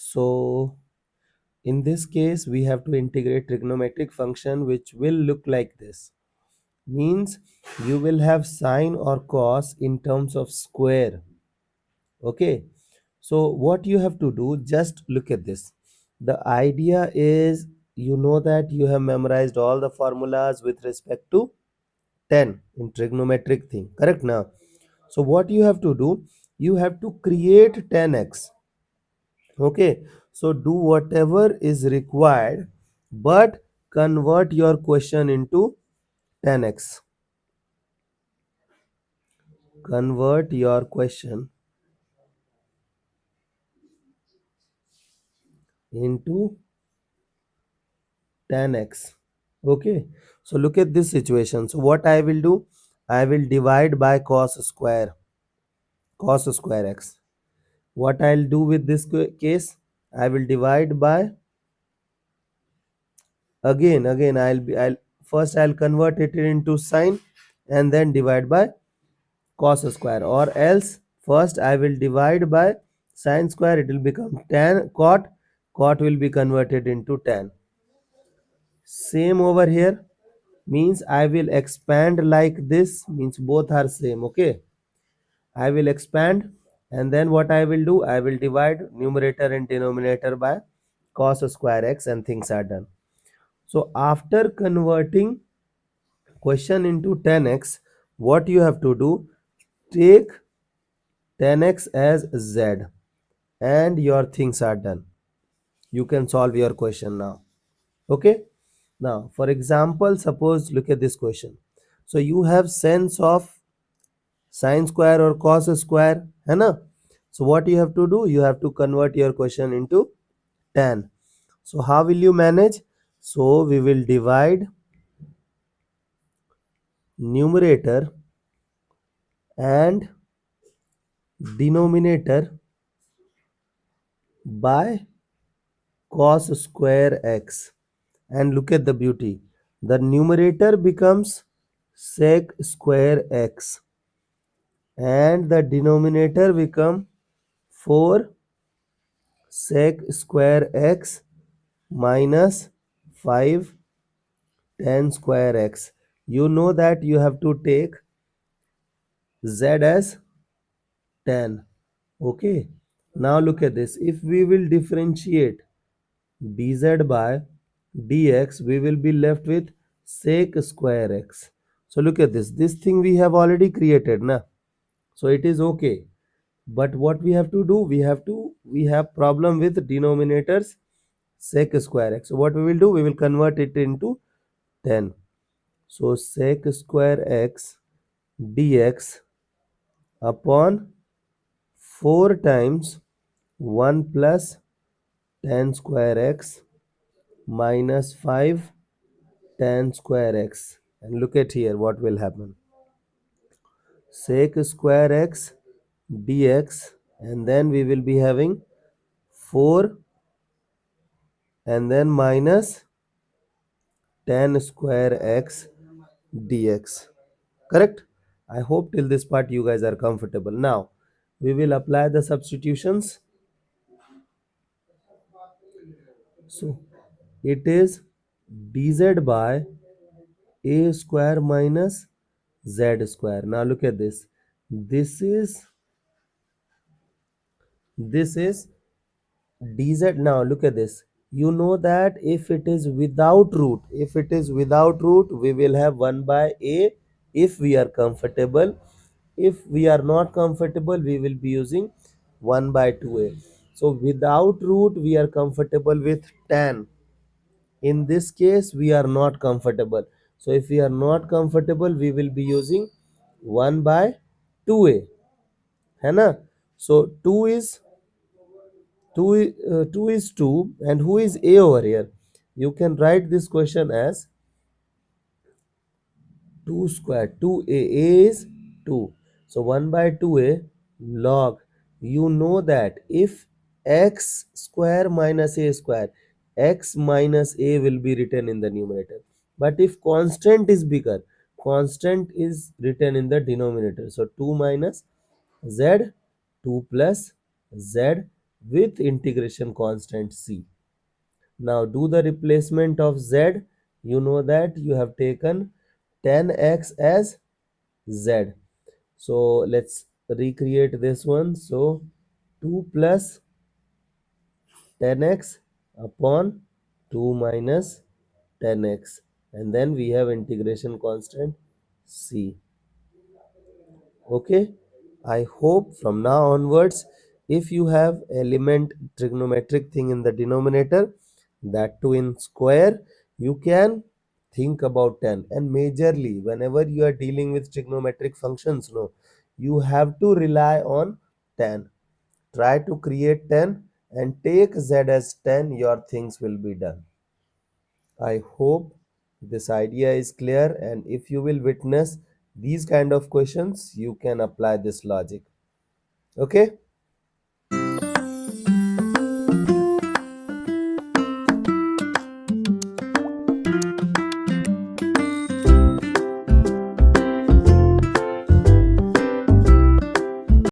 So in this case we have to integrate trigonometric function which will look like this. Means you will have sine or cos in terms of square. Okay, so what you have to do, just look at this. The idea is, you know that you have memorized all the formulas with respect to tan in trigonometric thing, correct? Now, so what you have to do, you have to create tan x. Okay, so do whatever is required, but convert your question into tan x. Convert your question into tan x. Okay, so look at this situation. So what I will do, I will divide by cos square x. What I'll do with this case, I will divide by, again I'll first I'll convert it into sine and then divide by cos square, or else first I will divide by sine square, it will become tan cot, cot will be converted into tan. Same over here, means I will expand like this, means both are same. Okay, I will expand, and then what I will do, I will divide numerator and denominator by cos square x, and things are done. So after converting question into tan x, what you have to do, take tan x as z, and your things are done. You can solve your question now. Okay, now for example, suppose look at this question. So you have sense of sine square or cos square, है ना? So what you have to do, you have to convert your question into tan. So how will you manage? So we will divide numerator and denominator by cos square x, and look at the beauty, the numerator becomes sec square x and the denominator become 4 sec square x minus 5 tan square x. You know that you have to take z as tan. Okay, now look at this. If we will differentiate dz by dx, we will be left with sec square x. So look at this. This thing we have already created, na? So it is okay. But what we have to do, we have problem with denominators sec square x. So what we will do, we will convert it into tan. So sec square x dx upon 4 times 1 plus tan square x minus 5 tan square x. And look at here what will happen. Sec square x dx, and then we will be having 4 and then minus tan square x dx. Correct? I hope till this part you guys are comfortable. Now we will apply the substitutions. So it is dz by a square minus z square. Now look at this. This is dz. Now look at this. You know that if it is without root, we will have 1 by a if we are comfortable. If we are not comfortable, we will be using 1 by 2a. So without root we are comfortable with tan. In this case we are not comfortable. So if we are not comfortable, we will be using 1 by 2a, है ना? So 2 is 2, and who is a over here? You can write this question as 2 square. 2a is 2. So 1 by 2a log. You know that if x square minus a square, x minus a will be written in the numerator. But if constant is bigger, constant is written in the denominator. So 2 minus z, 2 plus z with integration constant c. Now do the replacement of z. You know that you have taken 10x as z. So let's recreate this one. So 2 plus 10x upon 2 minus 10x, and then we have integration constant c. Okay, I hope from now onwards, if you have element trigonometric thing in the denominator, that too in square, you can think about 10. And majorly whenever you are dealing with trigonometric functions, no, you have to rely on 10. Try to create 10 and take z as 10, your things will be done. I hope this idea is clear, and if you will witness these kind of questions, you can apply this logic. Okay?